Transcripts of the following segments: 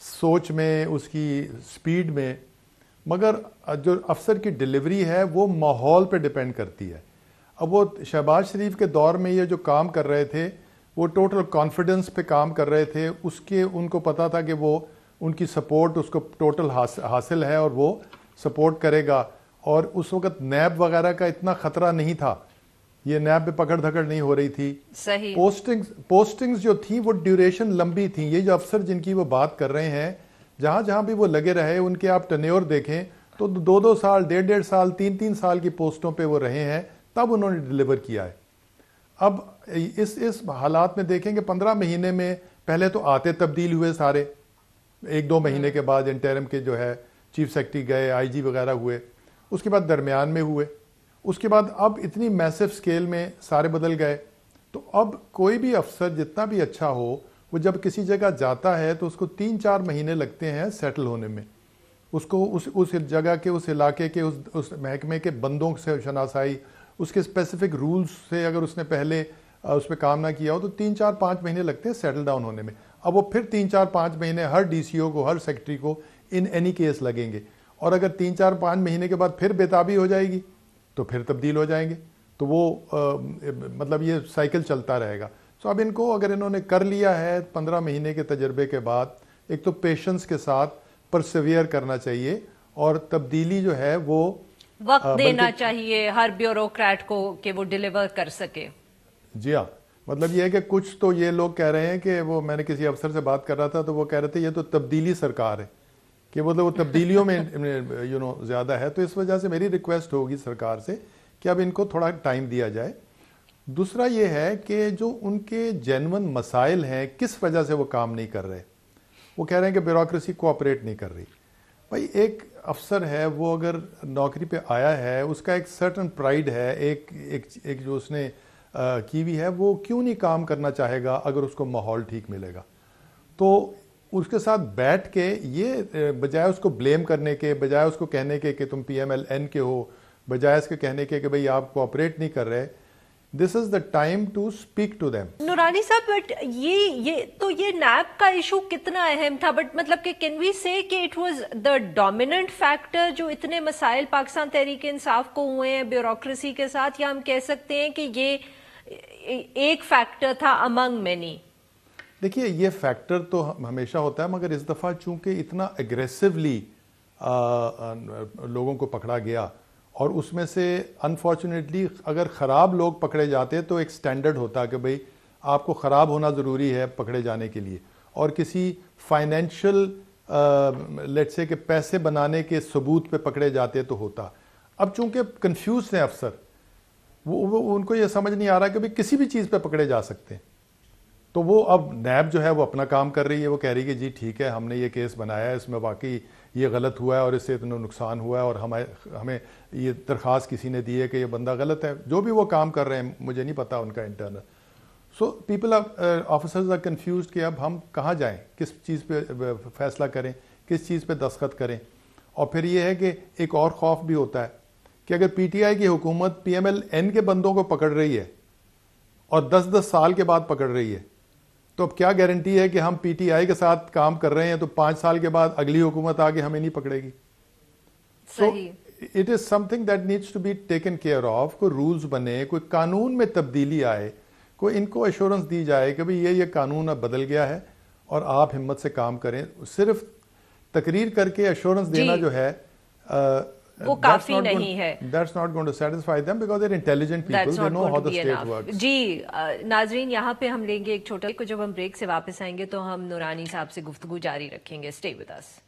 سوچ میں, اس کی سپیڈ میں, مگر جو افسر کی ڈیلیوری ہے وہ ماحول پہ ڈیپینڈ کرتی ہے. اب وہ شہباز شریف کے دور میں یہ جو کام کر رہے تھے وہ ٹوٹل کانفیڈنس پہ کام کر رہے تھے, ان کو پتا تھا کہ وہ ان کی سپورٹ اس کو ٹوٹل حاصل ہے اور وہ سپورٹ کرے گا, اور اس وقت نیب وغیرہ کا اتنا خطرہ نہیں تھا, یہ نیب پہ پکڑ دھکڑ نہیں ہو رہی تھی. صحیح. پوسٹنگز جو تھیں وہ ڈیوریشن لمبی تھیں. یہ جو افسر جن کی وہ بات کر رہے ہیں, جہاں جہاں بھی وہ لگے رہے ان کے آپ ٹینیور دیکھیں تو 2 سال, 1.5 سال, 3 سال کی پوسٹوں پہ وہ رہے ہیں, تب انہوں نے ڈیلیور کیا ہے. اب اس حالات میں دیکھیں کہ 15 مہینے میں پہلے تو آتے تبدیل ہوئے سارے, 1-2 مہینے کے بعد انٹرم کے جو ہے چیف سیکرٹری گئے, آئی جی وغیرہ ہوئے, اس کے بعد درمیان میں ہوئے, اس کے بعد اب اتنی میسو سکیل میں سارے بدل گئے. تو اب کوئی بھی افسر جتنا بھی اچھا ہو, وہ جب کسی جگہ جاتا ہے تو اس کو 3-4 مہینے لگتے ہیں سیٹل ہونے میں, اس کو اس جگہ کے, اس علاقے کے, اس محکمے کے بندوں سے شناسائی, اس کے اسپیسیفک رولز سے اگر اس نے پہلے اس پہ کام نہ کیا ہو تو 3-4-5 مہینے لگتے ہیں سیٹل ڈاؤن ہونے میں. اب وہ پھر 3-4-5 مہینے ہر ڈی سی او کو, ہر سیکرٹری کو ان اینی کیس لگیں گے, اور اگر 3-4-5 مہینے کے بعد پھر بےتابی ہو جائے گی تو پھر تبدیل ہو جائیں گے. تو وہ مطلب یہ سائیکل چلتا رہے گا. سو اب ان کو اگر انہوں نے کر لیا ہے 15 مہینے کے تجربے کے بعد, ایک تو پیشنس کے ساتھ پرسیویئر کرنا چاہیے, اور تبدیلی جو ہے وہ وقت دینا چاہیے ہر بیوروکریٹ کو کہ وہ ڈیلیور کر سکے. جی ہاں, مطلب یہ ہے کہ کچھ تو یہ لوگ کہہ رہے ہیں کہ وہ, میں نے کسی افسر سے بات کر رہا تھا تو وہ کہہ رہے تھے یہ تو تبدیلی سرکار ہے, کہ وہ تبدیلیوں میں زیادہ ہے. تو اس وجہ سے میری ریکویسٹ ہوگی سرکار سے کہ اب ان کو تھوڑا ٹائم دیا جائے. دوسرا یہ ہے کہ جو ان کے جینون مسائل ہیں, کس وجہ سے وہ کام نہیں کر رہے. وہ کہہ رہے ہیں کہ بیوروکریسی کوآپریٹ نہیں کر رہی. بھائی ایک افسر ہے, وہ اگر نوکری پہ آیا ہے, اس کا ایک سرٹن پرائیڈ ہے, ایک جو اس نے کی ہوئی ہے, وہ کیوں نہیں کام کرنا چاہے گا اگر اس کو ماحول ٹھیک ملے گا. تو اس کے ساتھ بیٹھ کے یہ بجائے اس کو بلیم کرنے کے, بجائے اس کو کہنے کے کہ تم PMLN کے ہو, بجائے اس کے کہنے کے کہ بھئی آپ کوآپریٹ نہیں کر رہے, this is the time to speak to them. Noorani صاحب, بٹ یہ نیب کا ایشو کتنا اہم تھا, بٹ مطلب کہ کین وی سے کہ it was the dominant factor جو اتنے مسائل پاکستان تحریک انصاف کو ہوئے ہیں بیوروکریسی کے ساتھ, یا ہم کہہ سکتے ہیں کہ یہ ایک فیکٹر تھا امنگ مینی؟ دیکھیے یہ فیکٹر تو ہمیشہ ہوتا ہے, مگر اس دفعہ چونکہ اتنا اگریسولی لوگوں کو پکڑا گیا, اور اس میں سے انفارچونیٹلی اگر خراب لوگ پکڑے جاتے تو ایک سٹینڈرڈ ہوتا کہ بھئی آپ کو خراب ہونا ضروری ہے پکڑے جانے کے لیے, اور کسی فائنینشیل لیٹ سے کہ پیسے بنانے کے ثبوت پہ پکڑے جاتے تو ہوتا. اب چونکہ کنفیوز ہیں افسر, وہ ان کو یہ سمجھ نہیں آ رہا کہ بھئی کسی بھی چیز پہ پکڑے جا سکتے ہیں. تو وہ اب نیب جو ہے وہ اپنا کام کر رہی ہے, وہ کہہ رہی ہے کہ جی ٹھیک ہے ہم نے یہ کیس بنایا ہے, اس میں واقعی یہ غلط ہوا ہے اور اس سے اتنا نقصان ہوا ہے, اور ہمیں یہ درخواست کسی نے دی ہے کہ یہ بندہ غلط ہے. جو بھی وہ کام کر رہے ہیں مجھے نہیں پتا ان کا internal. So people officers are confused کہ اب ہم کہاں جائیں, کس چیز پہ فیصلہ کریں, کس چیز پہ دستخط کریں. اور پھر یہ ہے کہ ایک اور خوف بھی ہوتا ہے کہ اگر PTI کی حکومت PMLN کے بندوں کو پکڑ رہی ہے اور 10 سال کے بعد پکڑ رہی ہے, تو اب کیا گارنٹی ہے کہ ہم PTI کے ساتھ کام کر رہے ہیں تو 5 سال کے بعد اگلی حکومت آگے ہمیں نہیں پکڑے گی. So it is something that needs to be taken care of. کوئی رولز بنے, کوئی قانون میں تبدیلی آئے, کوئی ان کو ایشورنس دی جائے کہ بھئی یہ قانون اب بدل گیا ہے اور آپ ہمت سے کام کریں. صرف تقریر کر کے ایشورنس دینا جو ہے وہ کافی نہیں ہے. That's not going to satisfy them because they're intelligent people. They know how the state works. جی ناظرین, یہاں پہ ہم لیں گے ایک چھوٹا کو, جب ہم بریک سے واپس آئیں گے تو ہم نورانی صاحب سے گفتگو جاری رکھیں گے. Stay with us.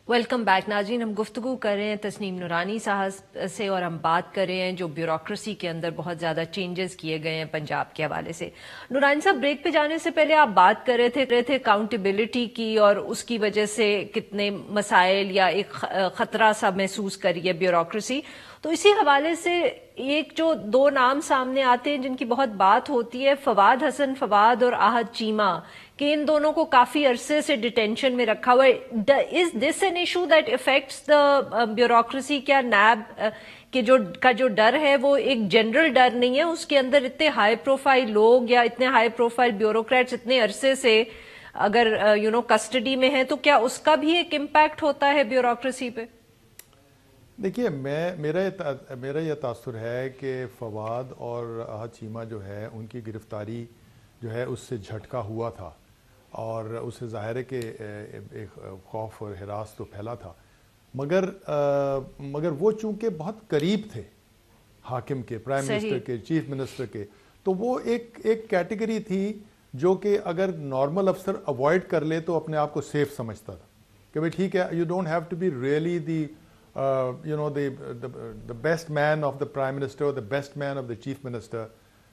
Welcome back ناظرین, ہم گفتگو کر رہے ہیں تسنیم نورانی صاحب سے, اور ہم بات کر رہے ہیں جو بیوروکریسی کے اندر بہت زیادہ چینجز کیے گئے ہیں پنجاب کے حوالے سے. نورانی صاحب, بریک پہ جانے سے پہلے آپ بات کر رہے تھے اکاؤنٹیبلٹی کی, اور اس کی وجہ سے کتنے مسائل یا ایک خطرہ سا محسوس کری ہے بیوروکریسی. تو اسی حوالے سے ایک جو 2 نام سامنے آتے ہیں جن کی بہت بات ہوتی ہے, فواد حسن فواد اور احد چیمہ, کہ ان دونوں کو کافی عرصے سے ڈیٹینشن میں رکھا ہوا ہے. Is this an issue that affects the bureaucracy? کیا نیب کہ جو ڈر ہے وہ ایک جنرل ڈر نہیں ہے؟ اس کے اندر اتنے ہائی پروفائل لوگ یا اتنے ہائی پروفائل بیوروکریٹس اتنے عرصے سے اگر کسٹڈی میں ہیں تو کیا اس کا بھی ایک امپیکٹ ہوتا ہے بیوروکریسی پہ؟ دیکھیے میرا یہ تاثر ہے کہ فواد اور احد چیمہ جو ہے ان کی گرفتاری جو ہے اس سے جھٹکا ہوا تھا اور اس سے ظاہر ہے کہ ایک خوف اور ہراس تو پھیلا تھا، مگر وہ چونکہ بہت قریب تھے حاکم کے، پرائم منسٹر کے، چیف منسٹر کے، تو وہ ایک کیٹیگری تھی جو کہ اگر نارمل افسر اوائڈ کر لے تو اپنے آپ کو سیف سمجھتا تھا کہ بھئی ٹھیک ہے، you don't have to be really the the best man of the prime minister or the best man of the chief minister.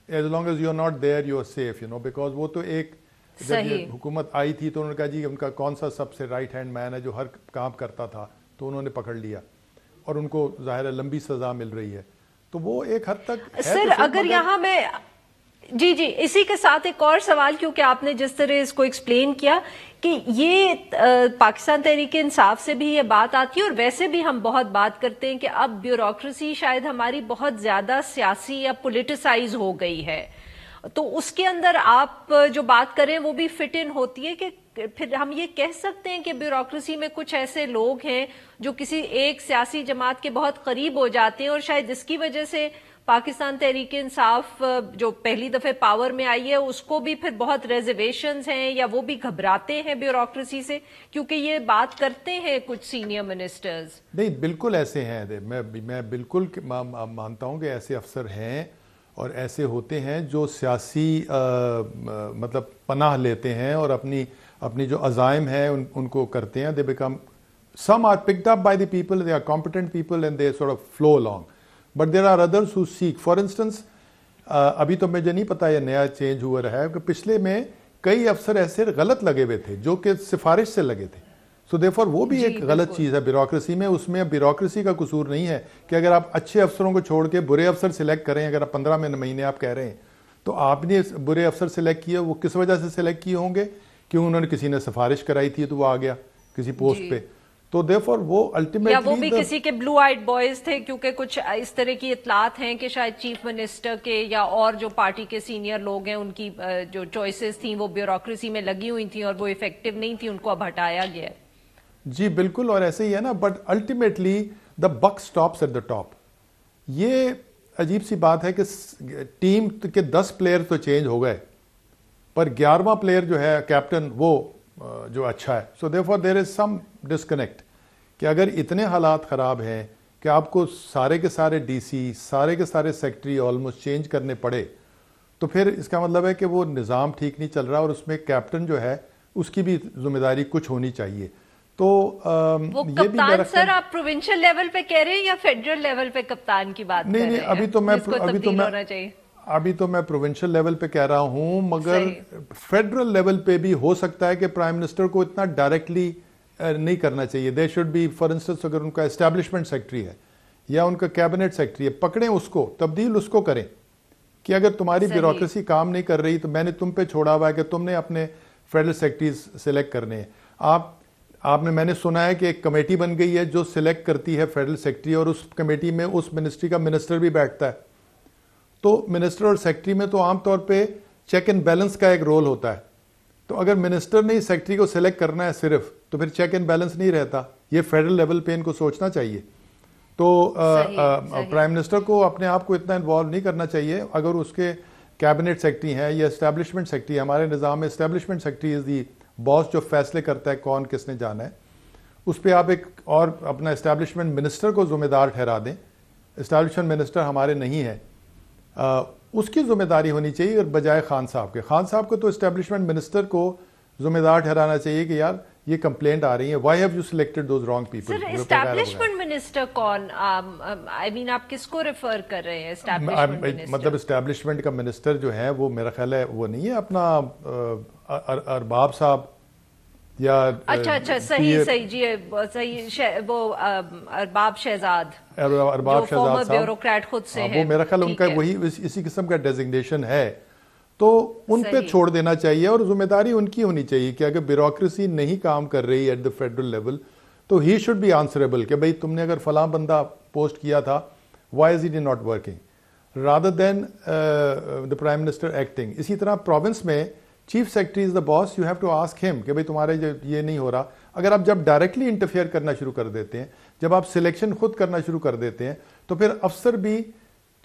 As long as you're not there, you're safe, because وہ تو ایک جب یہ حکومت آئی تھی تو انہوں نے کہا جی ان کا کون سا سب سے رائٹ ہینڈ مین ہے جو ہر کام کرتا تھا، تو انہوں نے پکڑ لیا اور ان کو ظاہر ہے لمبی سزا مل رہی ہے، تو وہ ایک حد تک سر اگر یہاں میں جی اسی کے ساتھ ایک اور سوال، کیونکہ آپ نے جس طرح اس کو ایکسپلین کیا کہ یہ پاکستان تحریک انصاف سے بھی یہ بات آتی ہے اور ویسے بھی ہم بہت بات کرتے ہیں کہ اب بیوروکریسی شاید ہماری بہت زیادہ سیاسی یا پولیٹیسائز ہو گئی ہے، تو اس کے اندر آپ جو بات کریں وہ بھی فٹ ان ہوتی ہے کہ پھر ہم یہ کہہ سکتے ہیں کہ بیوروکریسی میں کچھ ایسے لوگ ہیں جو کسی ایک سیاسی جماعت کے بہت قریب ہو جاتے ہیں اور شاید اس کی وجہ سے پاکستان تحریک انصاف جو پہلی دفعہ پاور میں آئی ہے اس کو بھی پھر بہت ریزرویشنز ہیں یا وہ بھی گھبراتے ہیں بیوروکریسی سے کیونکہ یہ بات کرتے ہیں کچھ سینئر منسٹرز؟ نہیں، بالکل ایسے ہیں، میں بالکل مانتا ہوں کہ ایسے افسر ہیں اور ایسے ہوتے ہیں جو سیاسی مطلب پناہ لیتے ہیں اور اپنی جو عزائم ہیں ان کو کرتے ہیں. they become some are picked up by the people, they are competent people and they sort of flow along. But there are others who seek. For instance, ابھی تو مجھے نہیں پتا یہ نیا چینج ہوا رہا ہے کہ پچھلے میں کئی افسر ایسے غلط لگے ہوئے تھے جو کہ سفارش سے لگے تھے. سو دیرفور وہ بھی ایک غلط چیز ہے بیوروکریسی میں. اس میں بیوروکریسی کا قصور نہیں ہے کہ اگر آپ اچھے افسروں کو چھوڑ کے برے افسر سلیکٹ کریں، اگر آپ 15 مہینے آپ کہہ رہے ہیں تو آپ نے برے افسر سلیکٹ کیے، وہ کس وجہ سے سلیکٹ کیے ہوں گے؟ کیوں انہوں نے کسی نے سفارش کرائی تھی تو وہ آ گیا کسی پوسٹ پہ. تو دیرفور وہ الٹیمیٹلی یا وہ بھی کسی کے بلو آئیڈ بوائز تھے، کیونکہ کچھ اس طرح کی اطلاعات ہیں کہ شاید چیف منسٹر کے یا اور جو پارٹی کے سینئر لوگ ہیں ان کی جو چوائسز تھیں وہ بیوروکریسی میں لگی ہوئی تھیں اور وہ ایفیکٹو نہیں تھی، ان کو اب ہٹایا گیا ہے. جی بالکل، اور ایسے ہی ہے نا. But ultimately the buck stops at the top. یہ عجیب سی بات ہے کہ ٹیم کے 10 پلیئر تو چینج ہو گئے پر 11واں پلیئر جو ہے کیپٹن وہ جو اچھا ہے. سو دیرفور دیر از سم ڈسکنیکٹ کہ اگر اتنے حالات خراب ہیں کہ آپ کو سارے کے سارے ڈی سی، سارے کے سارے سیکٹری آلموسٹ چینج کرنے پڑے، تو پھر اس کا مطلب ہے کہ وہ نظام ٹھیک نہیں چل رہا اور اس میں کیپٹن جو ہے اس کی بھی ذمہ داری کچھ ہونی چاہیے. تو وہ کپتان سر آپ پروونشل لیول پہ کہہ رہے ہیں یا فیڈرل لیول پہ کپتان کی بات کر رہے ہیں؟ نہیں، ابھی تو میں پروونشل لیول پہ کہہ رہا ہوں، مگر فیڈرل لیول پہ بھی ہو سکتا ہے کہ پرائم منسٹر کو اتنا ڈائریکٹلی نہیں کرنا چاہیے. They should be, for instance اگر ان کا اسٹیبلشمنٹ سیکٹری ہے یا ان کا کیبنٹ سیکٹری ہے، پکڑیں اس کو، تبدیل اس کو کریں کہ اگر تمہاری بیوروکریسی کام نہیں کر رہی تو میں نے تم پہ چھوڑا ہوا ہے کہ تم نے اپنے فیڈرل سیکٹریز سلیکٹ کرنے ہیں. میں نے سنا ہے کہ ایک کمیٹی بن گئی ہے جو سلیکٹ کرتی ہے فیڈرل سیکٹری اور اس کمیٹی میں اس منسٹری کا منسٹر بھی بیٹھتا ہے. تو منسٹر اور سیکٹری میں تو عام طور پہ چیک اینڈ بیلنس کا ایک رول ہوتا ہے. تو اگر منسٹر نے سیکٹری کو سلیکٹ کرنا ہے صرف تو پھر چیک اینڈ بیلنس نہیں رہتا. یہ فیڈرل لیول پہ ان کو سوچنا چاہیے. تو پرائم منسٹر کو اپنے آپ کو اتنا انوالو نہیں کرنا چاہیے. اگر اس کے کیبنٹ سیکٹری ہیں یا اسٹیبلشمنٹ سیکٹری، ہمارے نظام میں اسٹیبلشمنٹ سیکٹری از دی باس جو فیصلے کرتا ہے کون کس نے جانا ہے، اس پہ آپ ایک اور اپنا اسٹیبلشمنٹ منسٹر کو ذمہ دار ٹھہرا دیں. اسٹیبلشمنٹ منسٹر ہمارے نہیں ہے، اس کی ذمہ داری ہونی چاہیے بجائے خان صاحب کے. خان صاحب کو تو اسٹیبلشمنٹ منسٹر کو ذمہ دار ٹھہرانا چاہیے کہ یار یہ کمپلینٹ آ رہی ہے، why have you selected those wrong people. Sir establishment minister کون؟ آئی مین آپ کس کو ریفر کر رہے ہیں اسٹیبلشمنٹ منسٹر؟ مطلب اسٹیبلشمنٹ کا منسٹر جو ہے وہ میرا خیال ہے وہ نہیں ہے اپنا ارباب صاحب یا اچھا صحیح جی صحیح، وہ ارباب شہزاد صاحب بیوروکریٹ خود سے وہ میرا خیال ان کا وہی اسی قسم کا ڈیزگنیشن ہے. تو ان پہ چھوڑ دینا چاہیے اور ذمہ داری ان کی ہونی چاہیے کہ اگر بیوروکریسی نہیں کام کر رہی ایٹ دا فیڈرل لیول تو ہی شوڈ بی آنسریبل کہ بھائی تم نے اگر فلاں بندہ پوسٹ کیا تھا why is it not working rather than the prime minister acting. اسی طرح پروونس میں chief secretary is the boss, you have to ask him کہ بھائی تمہارے یہ نہیں ہو رہا. اگر آپ جب ڈائریکٹلی انٹرفیئر کرنا شروع کر دیتے ہیں, جب آپ سلیکشن خود کرنا شروع کر دیتے ہیں, تو پھر افسر بھی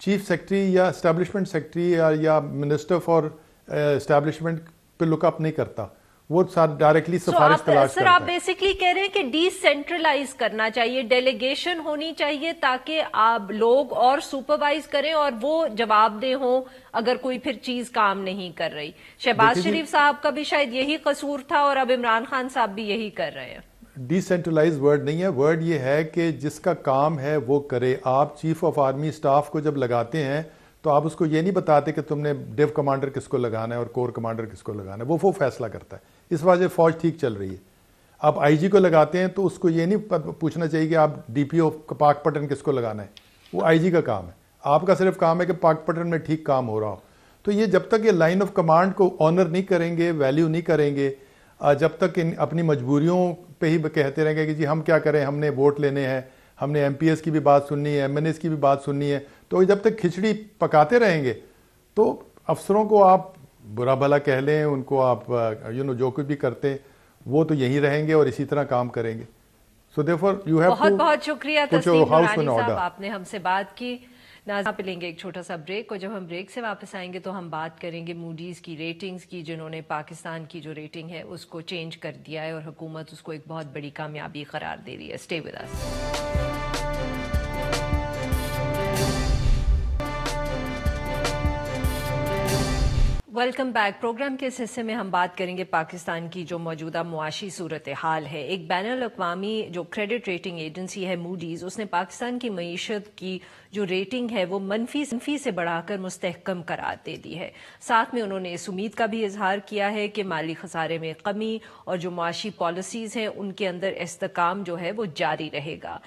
چیف سیکرٹری یا اسٹیبلشمنٹ سیکرٹری یا منسٹر فار اسٹیبلشمنٹ پہ لک اپ نہیں کرتا, وہ ڈائریکٹلی سفارش تلاش کرتا ہے. سر آپ بیسکلی کہہ رہے ہیں کہ ڈی سینٹرلائز کرنا چاہیے, ڈیلیگیشن ہونی چاہیے تاکہ آپ لوگ اور سپروائز کریں اور وہ جواب دہ ہوں اگر کوئی پھر چیز کام نہیں کر رہی. شہباز شریف صاحب کا بھی شاید یہی قصور تھا اور اب عمران خان صاحب بھی یہی کر رہے ہیں. ڈی سینٹرلائز ورڈ نہیں ہے, ورڈ یہ ہے کہ جس کا کام ہے وہ کرے. آپ چیف آف آرمی اسٹاف کو جب لگاتے ہیں تو آپ اس کو یہ نہیں بتاتے کہ تم نے ڈیو کمانڈر کس کو لگانا ہے اور کور کمانڈر کس کو لگانا ہے, وہ فیصلہ کرتا ہے. اس وجہ فوج ٹھیک چل رہی ہے. آپ آئی جی کو لگاتے ہیں تو اس کو یہ نہیں پوچھنا چاہیے کہ آپ ڈی پی او پاک پٹن کس کو لگانا ہے, وہ آئی جی کا کام ہے. آپ کا صرف کام ہے کہ پاک پٹن میں ٹھیک کام ہو رہا ہو. تو یہ جب تک یہ لائن آف کمانڈ کو آنر نہیں کریں گے, ویلیو نہیں کریں گے, جب تک اپنی مجبوریوں پہ ہی کہتے رہیں گے کہ جی ہم کیا کریں, ہم نے ووٹ لینے ہیں, ہم نے ایم پی ایس کی بھی بات سننی ہے, ایم این ایس کی بھی بات سننی ہے, تو جب تک کھچڑی پکاتے رہیں گے تو افسروں کو آپ برا بھلا کہہ لیں, ان کو آپ جو کچھ بھی کرتے وہ تو یہی رہیں گے اور اسی طرح کام کریں گے. سو دیئرفور یو ہیو بہت بہت شکریہ تسلیم نورانی صاحب, آپ نے ہم سے بات کی. ناظرین پہ لیں گے ایک چھوٹا سا بریک, اور جب ہم بریک سے واپس آئیں گے تو ہم بات کریں گے موڈیز کی ریٹنگز کی, جنہوں نے پاکستان کی جو ریٹنگ ہے اس کو چینج کر دیا ہے اور حکومت اس کو ایک بہت بڑی کامیابی قرار دے رہی ہے. Stay with us. Welcome back. Program کے اس حصے میں ہم بات کریں گے پاکستان کی جو موجودہ معاشی صورتحال ہے. ایک بین الاقوامی جو کریڈٹ ریٹنگ ایجنسی ہے موڈیز, اس نے پاکستان کی معیشت کی جو ریٹنگ ہے وہ منفی سے بڑھا کر مستحکم قرار دے دی ہے. ساتھ میں انہوں نے اس امید کا بھی اظہار کیا ہے کہ مالی خسارے میں کمی اور جو معاشی پالیسیز ہیں ان کے اندر استحکام جو ہے وہ جاری رہے گا.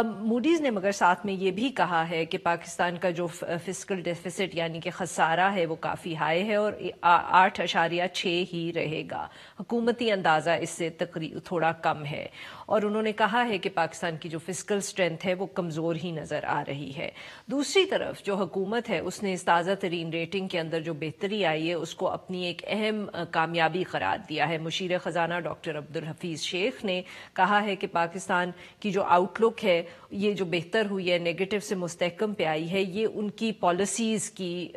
موڈیز نے مگر ساتھ میں یہ بھی کہا ہے کہ پاکستان کا جو فسکل ڈیفیسٹ یعنی کہ خسارہ ہے وہ کافی ہائی ہے اور 8.6 ہی رہے گا. حکومتی اندازہ اس سے تھوڑا کم ہے, اور انہوں نے کہا ہے کہ پاکستان کی جو فسکل سٹرینتھ ہے وہ کمزور ہی نظر آ رہی ہے. دوسری طرف جو حکومت ہے اس نے اس تازہ ترین ریٹنگ کے اندر جو بہتری آئی ہے اس کو اپنی ایک اہم کامیابی قرار دیا ہے. مشیر خزانہ ڈاکٹر عبدالحفیظ شیخ نے کہا ہے کہ پاکستان کی جو آؤٹ لک ہے یہ جو بہتر ہوئی ہے, نیگیٹو سے مستحکم پہ آئی ہے, یہ ان کی پالیسیز کی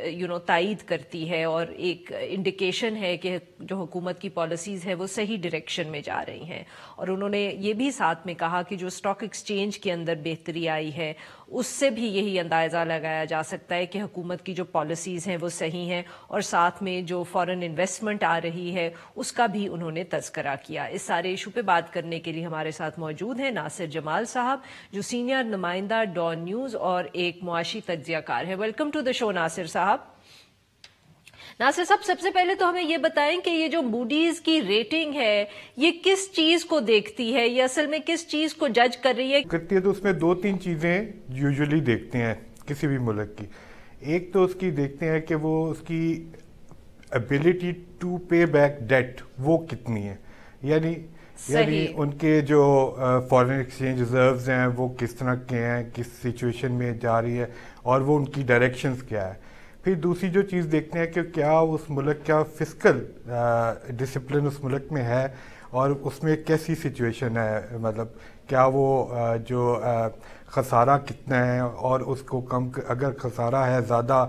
تائید کرتی ہے اور ایک انڈیکیشن ہے کہ جو حکومت کی پالیسیز ہے وہ صحیح ڈائریکشن میں جا رہی ہیں. اور انہوں نے یہ بھی ساتھ میں کہا کہ جو اسٹاک ایکسچینج کے اندر بہتری آئی ہے اس سے بھی یہی اندازہ لگایا جا سکتا ہے کہ حکومت کی جو پالیسیز ہیں وہ صحیح ہیں, اور ساتھ میں جو فارن انویسٹمنٹ آ رہی ہے اس کا بھی انہوں نے تذکرہ کیا. اس سارے ایشو پہ بات کرنے کے لیے ہمارے ساتھ موجود ہیں ناصر جمال صاحب, جو سینئر نمائندہ ڈان نیوز اور ایک معاشی تجزیہ کار ہے. ویلکم ٹو دا شو ناصر صاحب. ناصر صاحب, سب سے پہلے تو ہمیں یہ بتائیں کہ یہ جو موڈیز کی ریٹنگ ہے یہ کس چیز کو دیکھتی ہے, یہ اصل میں کس چیز کو جج کر رہی ہے؟ کرتی ہے تو اس میں 2-3 چیزیں یوزلی دیکھتے ہیں کسی بھی ملک کی. ایک تو اس کی دیکھتے ہیں کہ وہ اس کی ability to pay back debt وہ کتنی ہے, یعنی ان کے جو فارن ایکسچینج ریزروز ہیں وہ کس طرح کے ہیں, کس سچویشن میں جا رہی ہے, اور وہ ان کی ڈائریکشنز کیا ہے. پھر دوسری جو چیز دیکھتے ہیں کہ کیا اس ملک کا فسکل ڈسپلن اس ملک میں ہے اور اس میں کیسی سچویشن ہے, مطلب کیا وہ جو خسارہ کتنا ہے اور اس کو کم, اگر خسارہ ہے زیادہ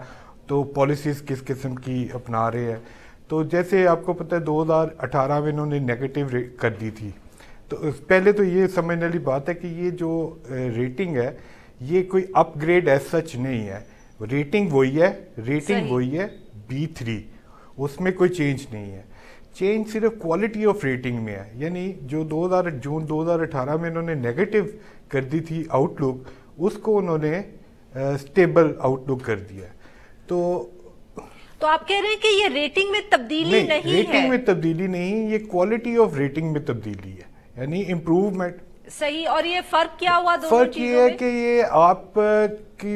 تو پالیسیز کس قسم کی اپنا رہے ہیں. تو جیسے آپ کو پتہ ہے 2018 میں انہوں نے نیگیٹو کر دی تھی, تو پہلے تو یہ سمجھنے والی بات ہے کہ یہ جو ریٹنگ ہے یہ کوئی اپ گریڈ ایز سچ نہیں ہے. ریٹنگ وہی ہے, ریٹنگ وہی ہے B3, اس میں کوئی چینج نہیں ہے. چینج صرف کوالٹی آف ریٹنگ میں ہے, یعنی جو جون 2018 میں انہوں نے نیگیٹو کر دی تھی آؤٹ لک, اس کو انہوں نے اسٹیبل آؤٹ لک کر دیا. تو آپ کہہ رہے ہیں کہ یہ ریٹنگ میں تبدیلی نہیں ہے؟ ریٹنگ میں تبدیلی نہیں, یہ کوالٹی آف ریٹنگ میں تبدیلی ہے, یعنی امپروومنٹ. صحیح. اور یہ فرق کیا ہوا دونوں چیزوں میں؟ فرق یہ ہے کہ یہ آپ کی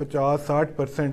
50-60%